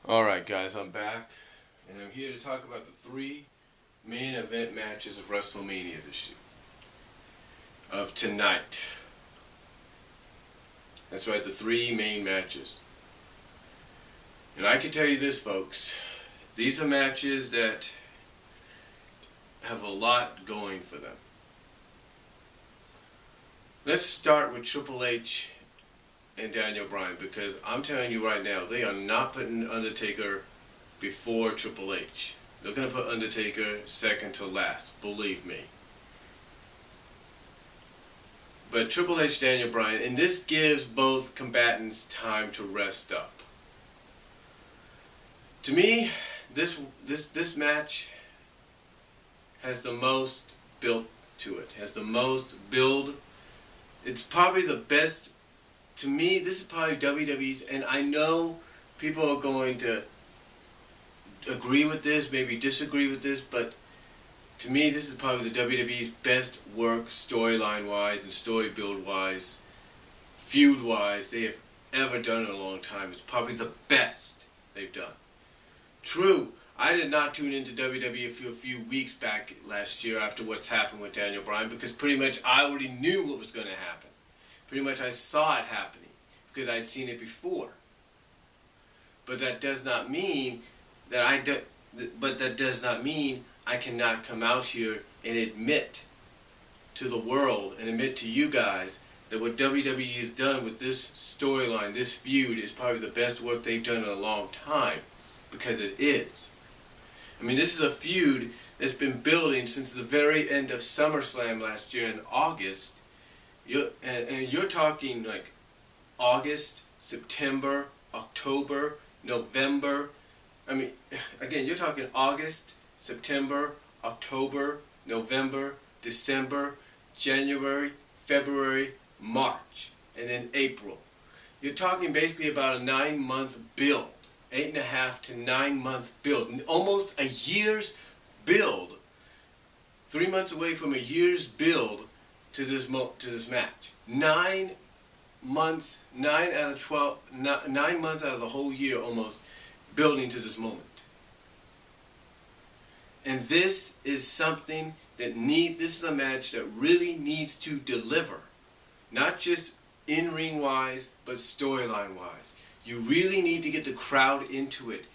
Alright guys, I'm back, and I'm here to talk about the three main event matches of Wrestlemania this year. Of tonight. That's right, the three main matches. And I can tell you this, folks, these are matches that have a lot going for them. Let's start with Triple H and Daniel Bryan, because I'm telling you right now, they are not putting Undertaker before Triple H. They're going to put Undertaker second to last, believe me. But Triple H, Daniel Bryan, and this gives both combatants time to rest up. To me, this match has the most built to it. Has the most build. It's probably the best. To me, this is probably WWE's, and I know people are going to agree with this, maybe disagree with this, but to me, this is probably the WWE's best work storyline-wise and story build-wise, feud-wise they have ever done in a long time. It's probably the best they've done. True, I did not tune into WWE for a few weeks back last year after what's happened with Daniel Bryan, because pretty much I already knew what was going to happen. Pretty much I saw it happening because I'd seen it before. But that does not mean that I cannot come out here and admit to the world and admit to you guys that what WWE has done with this storyline, this feud, is probably the best work they've done in a long time, because it is. I mean, this is a feud that's been building since the very end of SummerSlam last year in August. You're talking like August, September, October, November. I mean, again, you're talking August, September, October, November, December, January, February, March, and then April. You're talking basically about a 9-month build, 8.5 to 9-month build, almost a year's build. 3 months away from a year's build to this match. 9 months, 9 out of 12, 9 months out of the whole year almost, building to this moment. And this is something that this is a match that really needs to deliver. Not just in-ring wise, but storyline wise. You really need to get the crowd into it.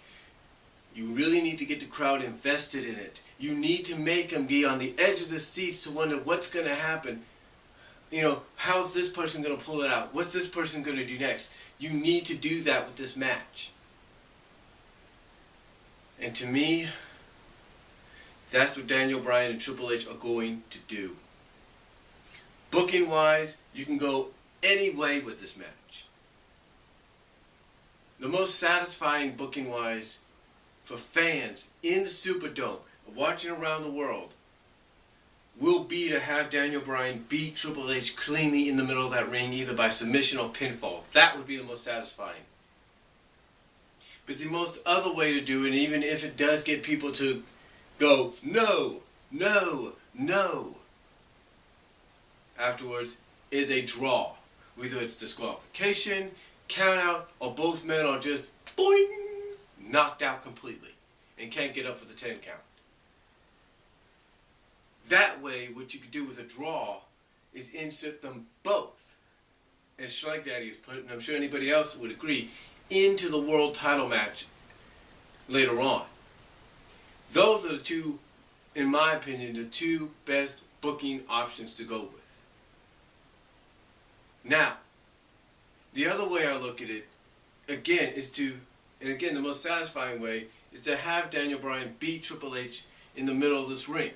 You really need to get the crowd invested in it. You need to make them be on the edge of the seats to wonder what's going to happen. You know, how's this person going to pull it out? What's this person going to do next? You need to do that with this match. And to me, that's what Daniel Bryan and Triple H are going to do. Booking wise, you can go any way with this match. The most satisfying booking wise for fans in the Superdome, watching around the world, will be to have Daniel Bryan beat Triple H cleanly in the middle of that ring, either by submission or pinfall. That would be the most satisfying. But the most other way to do it, even if it does get people to go, no, no, no, afterwards, is a draw. Whether it's disqualification, count out, or both men are just boing, knocked out completely and can't get up for the 10 count. That way, what you could do with a draw is insert them both, as Strike Daddy has put it, and I'm sure anybody else would agree, into the world title match later on. Those are the two, in my opinion, the two best booking options to go with. Now, the other way I look at it, again, the most satisfying way, is to have Daniel Bryan beat Triple H in the middle of this ring.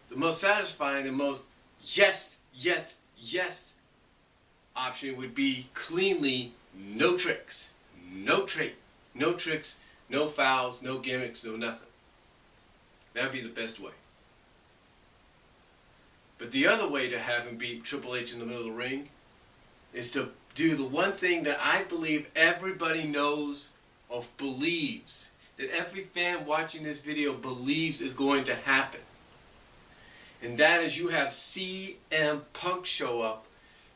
The most satisfying and most yes option would be cleanly no tricks. No tricks, no fouls, no gimmicks, no nothing. That would be the best way. But the other way to have him beat Triple H in the middle of the ring is to do the one thing that I believe everybody knows or believes, that every fan watching this video believes is going to happen. And that is, you have CM Punk show up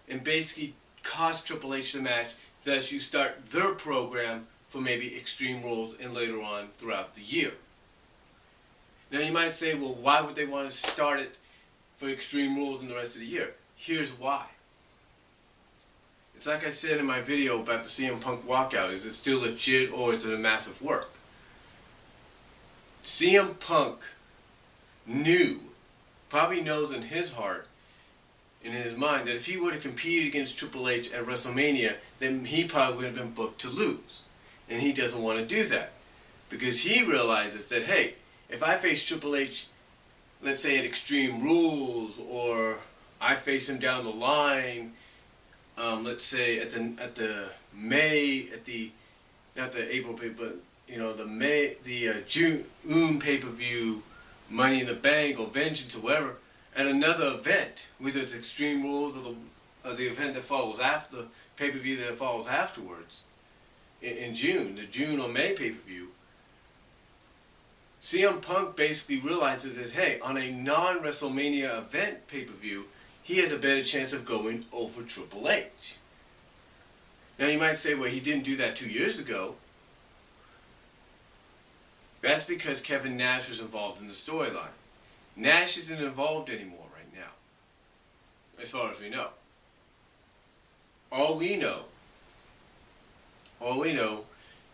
and basically cost Triple H the match, thus you start their program for maybe Extreme Rules and later on throughout the year. Now you might say, well, why would they want to start it for Extreme Rules in the rest of the year? Here's why. It's like I said in my video about the CM Punk walkout. Is it still legit or is it a massive work? CM Punk probably knows in his heart, in his mind, that if he would have competed against Triple H at WrestleMania, then he probably would have been booked to lose. And he doesn't want to do that. Because he realizes that, hey, if I face Triple H, let's say at Extreme Rules, or I face him down the line, let's say at the June pay-per-view, Money in the Bank or Vengeance or whatever, at another event, whether it's Extreme Rules or the event that follows after, the pay-per-view that follows afterwards, in June, the June or May pay-per-view, CM Punk basically realizes that, hey, on a non-WrestleMania event pay-per-view, he has a better chance of going over Triple H. Now you might say, well, he didn't do that 2 years ago. That's because Kevin Nash was involved in the storyline. Nash isn't involved anymore right now, as far as we know. All we know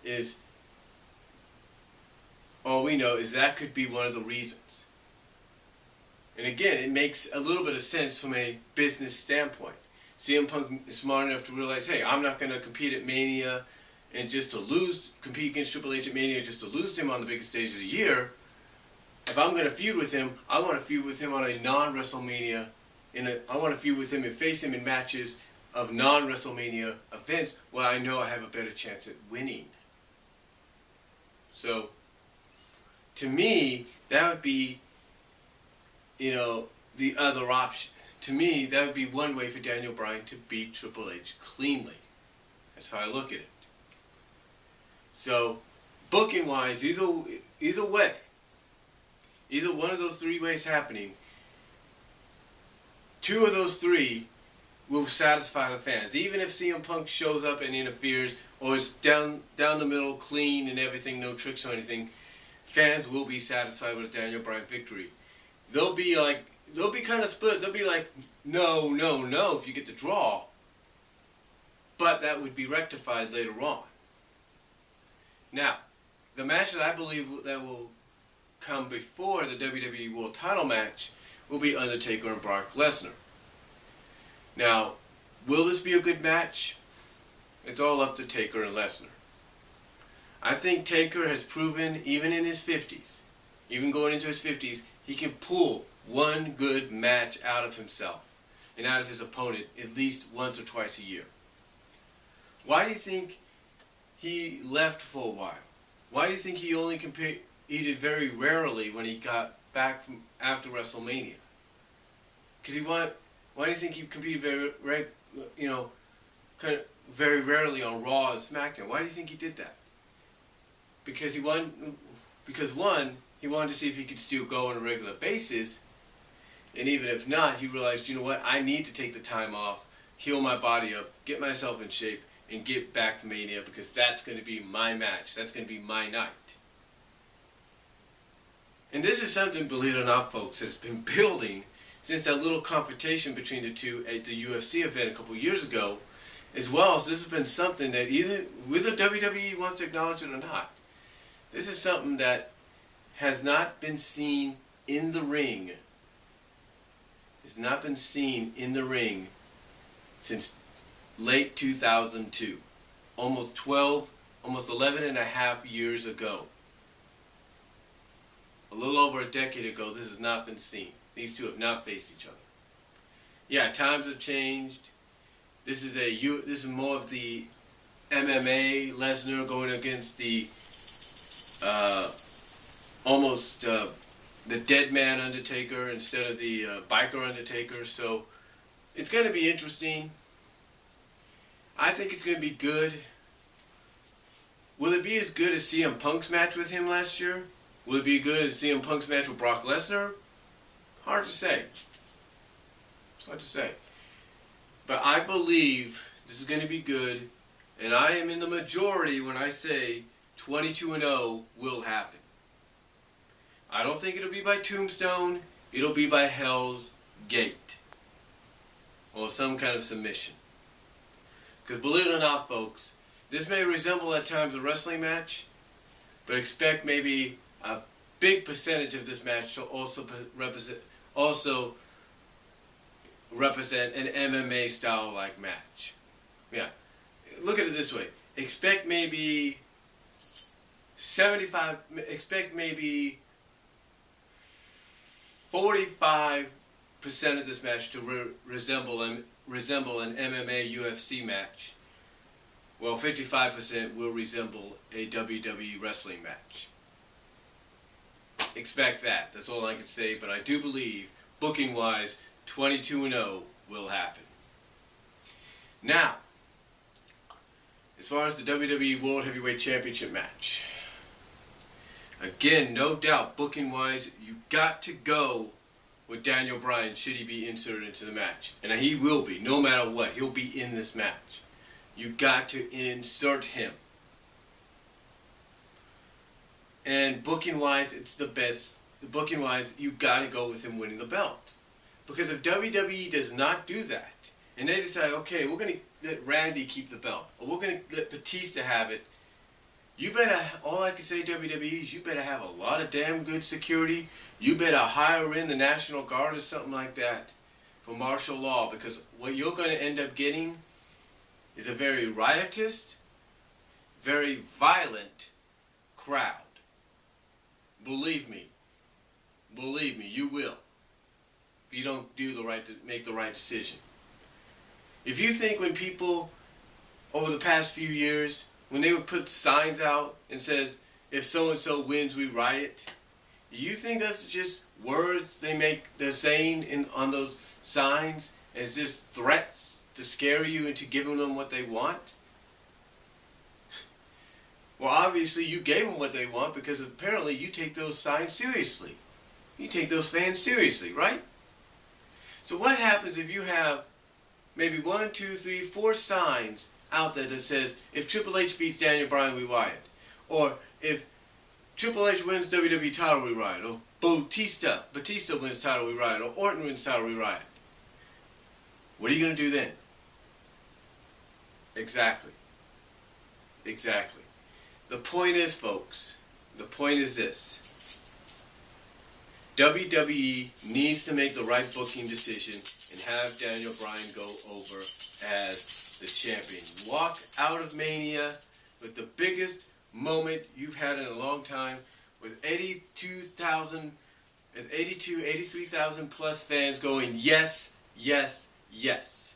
is that could be one of the reasons. And again, it makes a little bit of sense from a business standpoint. CM Punk is smart enough to realize, hey, I'm not going to compete at Mania and compete against Triple H at Mania just to lose to him on the biggest stage of the year. If I'm going to feud with him, I want to feud with him on a non-WrestleMania. I want to feud with him and face him in matches of non-WrestleMania events where I know I have a better chance at winning. So, to me, that would be, the other option. To me, that would be one way for Daniel Bryan to beat Triple H cleanly. That's how I look at it. So, booking-wise, either way, either one of those three ways happening, two of those three will satisfy the fans. Even if CM Punk shows up and interferes, or is down the middle, clean and everything, no tricks or anything, fans will be satisfied with a Daniel Bryan victory. They'll be kind of split. They'll be like, no, if you get the draw. But that would be rectified later on. Now, the match that I believe that will come before the WWE World Title match will be Undertaker and Brock Lesnar. Now, will this be a good match? It's all up to Taker and Lesnar. I think Taker has proven, even in his 50s, even going into his 50s, he can pull one good match out of himself and out of his opponent at least once or twice a year. Why do you think he left for a while? Why do you think he only competed very rarely when he got back from after WrestleMania? Because why do you think he competed very rarely on Raw and SmackDown? Why do you think he did that? Because one, he wanted to see if he could still go on a regular basis, and even if not, he realized, you know what, I need to take the time off, heal my body up, get myself in shape, and get back for Mania, because that's going to be my match. That's going to be my night. And this is something, believe it or not, folks, that's been building since that little competition between the two at the UFC event a couple years ago, as well as this has been something that whether WWE wants to acknowledge it or not, this is something that has not been seen in the ring. It's not been seen in the ring since late 2002. Almost 11 and a half years ago. A little over a decade ago, this has not been seen. These two have not faced each other. Yeah, times have changed. This is more of the MMA Lesnar going against the the dead man Undertaker instead of the biker Undertaker. So it's going to be interesting. I think it's going to be good. Will it be as good as CM Punk's match with him last year? Will it be good as CM Punk's match with Brock Lesnar? Hard to say. It's hard to say. But I believe this is going to be good. And I am in the majority when I say 22-0 will happen. I don't think it'll be by Tombstone. It'll be by Hell's Gate. Or some kind of submission. Because believe it or not, folks, this may resemble at times a wrestling match, but expect maybe a big percentage of this match to also represent an MMA style like match. Yeah. Look at it this way. Expect maybe 45 45% of this match to resemble an MMA UFC match. Well, 55% will resemble a WWE wrestling match. Expect that. That's all I can say, but I do believe, booking-wise, 22-0 will happen. Now, as far as the WWE World Heavyweight Championship match, again, no doubt, booking-wise, you got to go with Daniel Bryan should he be inserted into the match. And he will be, no matter what. He'll be in this match. You got to insert him. And booking-wise, it's the best. Booking-wise, you got to go with him winning the belt. Because if WWE does not do that, and they decide, okay, we're going to let Randy keep the belt, or we're going to let Batista have it, you better, all I can say, WWE, is you better have a lot of damn good security. You better hire in the National Guard or something like that for martial law, because what you're going to end up getting is a very riotous, very violent crowd. Believe me, you will. If you don't make the right decision. If you think when people over the past few years, when they would put signs out and says, if so-and-so wins, we riot. Do you think that's just words they're saying on those signs as just threats to scare you into giving them what they want? Well, obviously you gave them what they want because apparently you take those signs seriously. You take those fans seriously, right? So what happens if you have maybe 1, 2, 3, 4 signs out there that says, if Triple H beats Daniel Bryan, we riot. Or if Triple H wins WWE title, we riot. Or Batista wins title, we riot. Or Orton wins title, we riot. What are you going to do then? Exactly. The point is, folks, the point is this. WWE needs to make the right booking decision and have Daniel Bryan go over as the champion. Walk out of Mania with the biggest moment you've had in a long time, with 83,000 plus fans going, yes, yes, yes.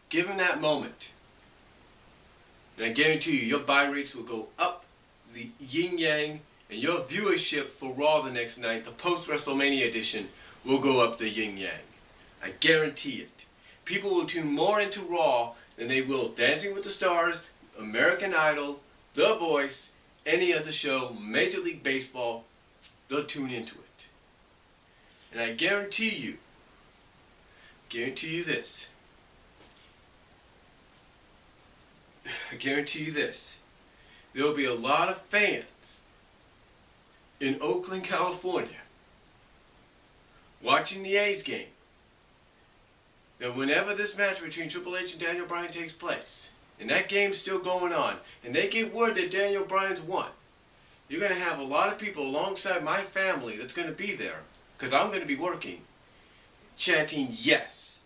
Give him that moment. And I guarantee you, your buy rates will go up the yin-yang, and your viewership for Raw the next night, the post-Wrestlemania edition, will go up the yin-yang. I guarantee it. People will tune more into Raw than they will Dancing with the Stars, American Idol, The Voice, any other show, Major League Baseball. They'll tune into it. And I guarantee you this. There will be a lot of fans in Oakland, California, watching the A's game, that whenever this match between Triple H and Daniel Bryan takes place, and that game's still going on, and they get word that Daniel Bryan's won, you're going to have a lot of people alongside my family that's going to be there, because I'm going to be working, chanting yes.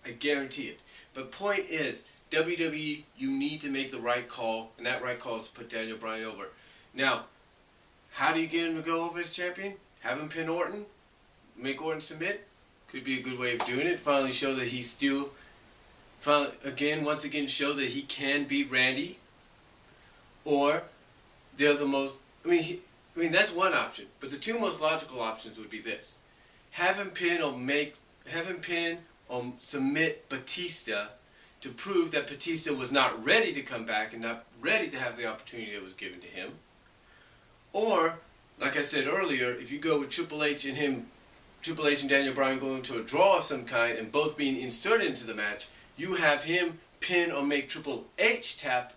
I guarantee it. But point is, WWE, you need to make the right call, and that right call is to put Daniel Bryan over. Now, how do you get him to go over as champion? Have him pin Orton? Make Orton submit? Could be a good way of doing it. Finally show that he's still... once again show that he can beat Randy. Or, they're the most... that's one option. But the two most logical options would be this. Have him pin or submit Batista to prove that Batista was not ready to come back and not ready to have the opportunity that was given to him. Or, like I said earlier, if you go with Triple H and Daniel Bryan going to a draw of some kind and both being inserted into the match, you have him pin or make Triple H tap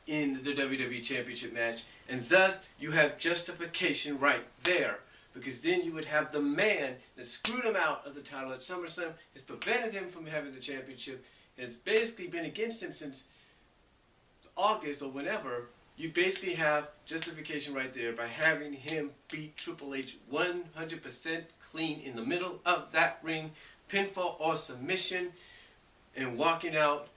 in the WWE Championship match, and thus you have justification right there, because then you would have the man that screwed him out of the title at SummerSlam, has prevented him from having the championship, has basically been against him since August or whenever. You basically have justification right there by having him beat Triple H 100% clean in the middle of that ring, pinfall or submission, and walking out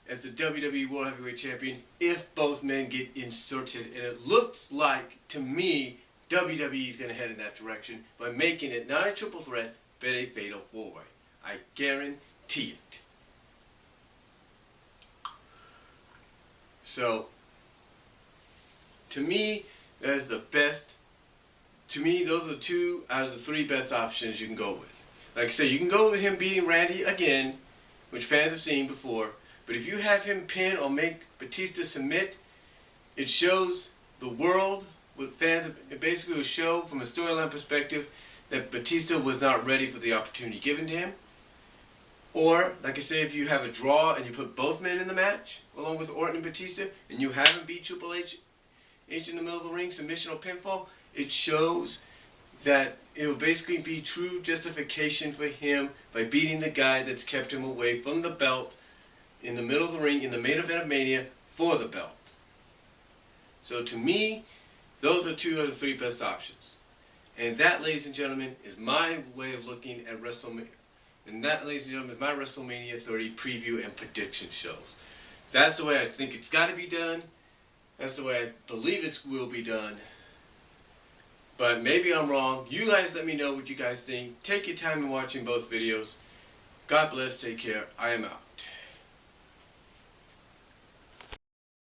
as the WWE World Heavyweight Champion if both men get inserted. And it looks like, to me, WWE is going to head in that direction by making it not a triple threat, but a fatal four-way. I guarantee it. So, to me, that is the best. To me, those are 2 out of the 3 best options you can go with. Like I said, you can go with him beating Randy again, which fans have seen before. But if you have him pin or make Batista submit, it shows the world, with fans, it basically will show from a storyline perspective that Batista was not ready for the opportunity given to him. Or, like I say, if you have a draw and you put both men in the match, along with Orton and Batista, and you have him beat Triple H in the middle of the ring, submission or pinfall, it shows that it will basically be true justification for him by beating the guy that's kept him away from the belt in the middle of the ring, in the main event of Mania, for the belt. So to me, those are 2 of the 3 best options. And that, ladies and gentlemen, is my way of looking at WrestleMania. And that, ladies and gentlemen, is my WrestleMania 30 preview and prediction shows. That's the way I think it's got to be done. That's the way I believe it will be done. But maybe I'm wrong. You guys let me know what you guys think. Take your time in watching both videos. God bless. Take care. I am out.